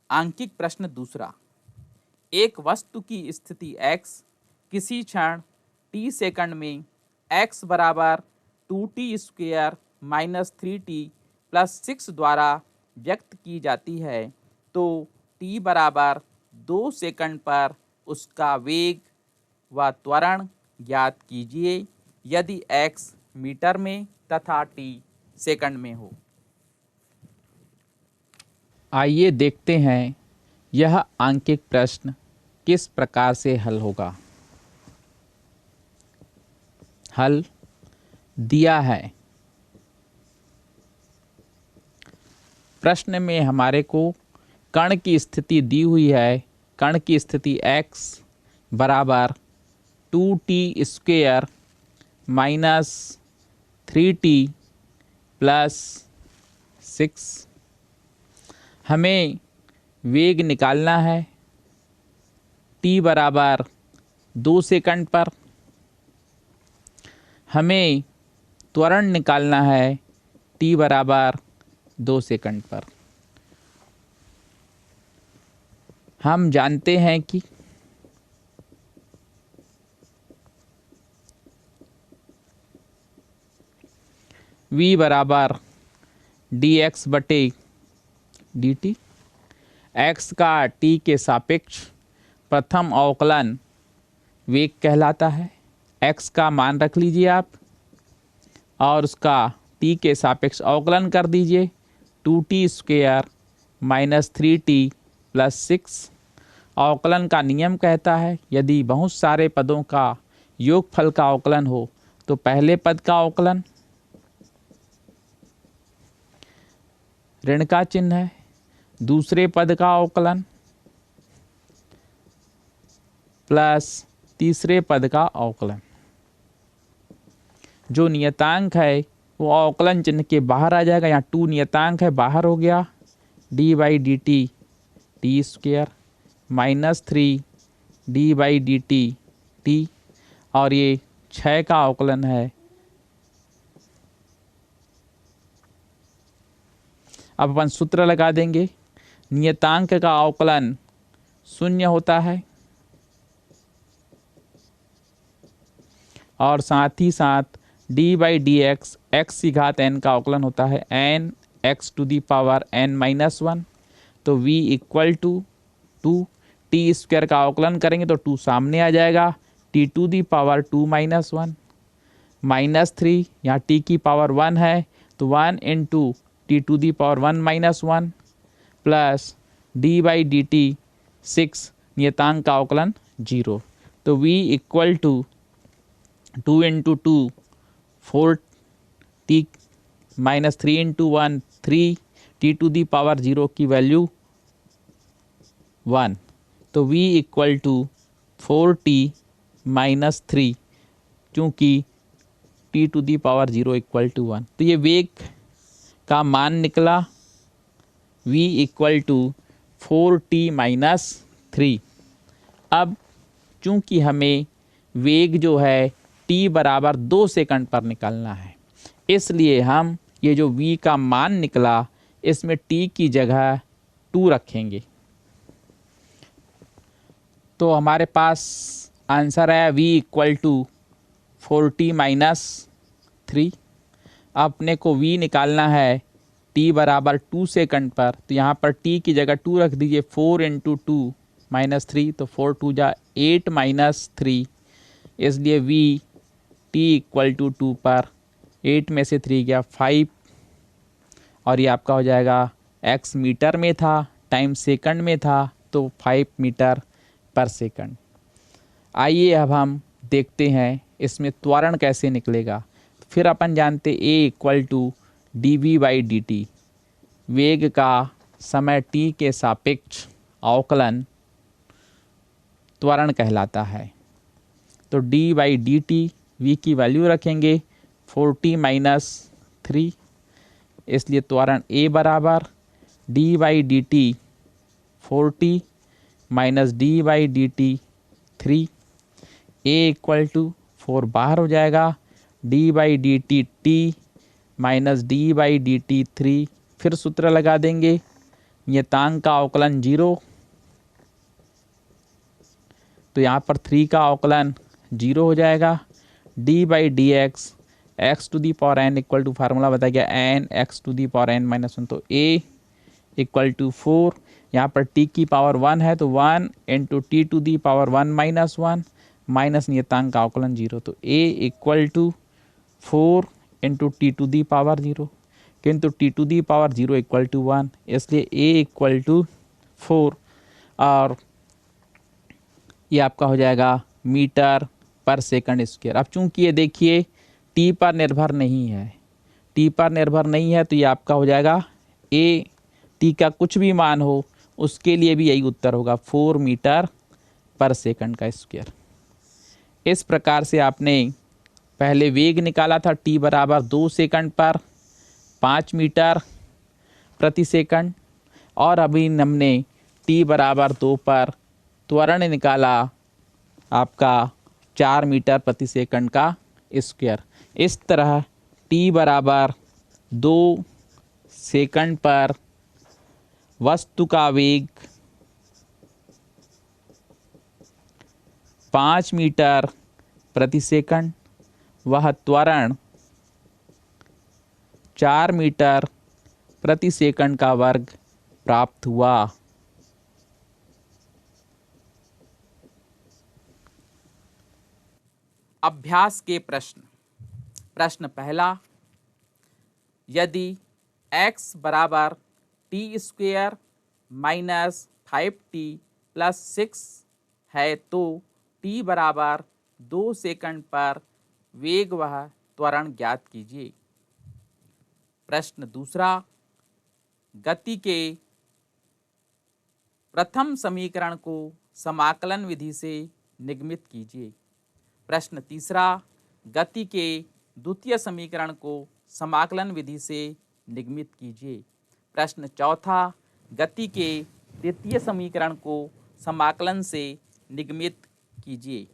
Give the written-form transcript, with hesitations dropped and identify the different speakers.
Speaker 1: आंकिक प्रश्न दूसरा। एक वस्तु की स्थिति x किसी क्षण t सेकंड में x बराबर 2t² माइनस 3t प्लस 6 द्वारा व्यक्त की जाती है, तो t बराबर 2 सेकंड पर उसका वेग व त्वरण ज्ञात कीजिए यदि x मीटर में तथा t सेकंड में हो।
Speaker 2: आइए देखते हैं यह आंकिक प्रश्न किस प्रकार से हल होगा। हल दिया है। प्रश्न में हमारे को कण की स्थिति दी हुई है। कण की स्थिति x बराबर 2t² माइनस 3t प्लस 6। हमें वेग निकालना है t बराबर 2 सेकंड पर। हमें त्वरण निकालना है t बराबर 2 सेकंड पर। हम जानते हैं कि v बराबर dx बटे dt। x का t के सापेक्ष प्रथम अवकलन वेग कहलाता है। x का मान रख लीजिए आप और उसका t के सापेक्ष अवकलन कर दीजिए। 2t² minus 3t plus 6। अवकलन का नियम कहता है यदि बहुत सारे पदों का योगफल का अवकलन हो तो पहले पद का अवकलन ऋण का चिन्ह है, दूसरे पद का अवकलन प्लस तीसरे पद का अवकलन। जो नियतांक है वो अवकलन चिन्ह के बाहर आ जाएगा। यहाँ 2 नियतांक है, बाहर हो गया। d/dt t² minus 3 d/dt t और ये 6 का अवकलन है। अब अपन सूत्र लगा देंगे। नियतांक का अवकलन 0 होता है और साथ ही साथ d/dx x की घात n का अवकलन होता है n x⁻n-1। तो v इक्वल टू 2t² का अवकलन करेंगे तो 2 सामने आ जाएगा। t⁻2-1 माइनस 3, यहाँ t की पावर 1 है तो 1 इंटू t⁻1-1 प्लस d/dt 6 नियतांक का अवकलन 0। तो v equal to 2 into 2 4t minus 3 into 1 3 t⁻0 की वैल्यू 1। तो v equal to 4t minus 3 चूँकि t⁻0 इक्वल टू 1। तो ये वेग का मान निकला v equal to 4t minus 3। अब चूंकि हमें वेग जो है t बराबर 2 सेकंड पर निकालना है, इसलिए हम ये जो v का मान निकला इसमें t की जगह 2 रखेंगे। तो हमारे पास आंसर है v equal to 4t minus 3। अपने को v निकालना है t बराबर 2 सेकंड पर, तो यहाँ पर t की जगह 2 रख दीजिए। 4 इंटू 2 माइनस 3 तो 4 2 जा 8 माइनस 3, इसलिए v t इक्वल टू 2 पर 8 में से 3 गया 5 और ये आपका हो जाएगा x मीटर में था, टाइम सेकंड में था तो 5 मीटर पर सेकंड। आइए अब हम देखते हैं इसमें त्वरण कैसे निकलेगा। फिर अपन जानते a इक्वल टू dv/dt वेग का समय t के सापेक्ष अवकलन त्वरण कहलाता है। तो d/dt v की वैल्यू रखेंगे 4t माइनस 3, इसलिए त्वरण a बराबर d/dt 4t minus d/dt 3। a equal to 4 बाहर हो जाएगा, d/dt t माइनस d/dt 3। फिर सूत्र लगा देंगे नियतांक का अवकलन 0, तो यहाँ पर 3 का अवकलन 0 हो जाएगा। d/dx x to the power n equal to formula बताया गया n x to the power n minus 1, तो a इक्वल टू 4, यहाँ पर t की पावर 1 है तो 1 into T to the power 1 minus 1 minus नियतांक का अवकलन 0, तो a equal to 4 into T to the power 0, किंतु T to the power 0 equal to 1, इसलिए a इक्वल टू 4 और ये आपका हो जाएगा मीटर पर सेकंड स्क्वायर। अब चूंकि ये देखिए टी पर निर्भर नहीं है, टी पर निर्भर नहीं है तो ये आपका हो जाएगा ए, टी का कुछ भी मान हो उसके लिए भी यही उत्तर होगा 4 मीटर पर सेकंड का स्क्वायर। इस प्रकार से आपने पहले वेग निकाला था टी बराबर 2 सेकंड पर 5 मीटर प्रति सेकंड, और अभी हमने टी बराबर 2 पर त्वरण निकाला आपका 4 मीटर प्रति सेकंड का स्क्वायर। इस तरह टी बराबर 2 सेकंड पर वस्तु का वेग 5 मीटर प्रति सेकंड, वह त्वरण 4 मीटर प्रति सेकंड का वर्ग प्राप्त हुआ।
Speaker 1: अभ्यास के प्रश्न। प्रश्न पहला, यदि x बराबर T square minus 5t plus 6 है तो t बराबर 2 सेकंड पर वेग वह त्वरण ज्ञात कीजिए। प्रश्न दूसरा, गति के प्रथम समीकरण को समाकलन विधि से निगमित कीजिए। प्रश्न तीसरा, गति के द्वितीय समीकरण को समाकलन विधि से निगमित कीजिए। प्रश्न चौथा, गति के तृतीय समीकरण को समाकलन से निगमित कीजिए।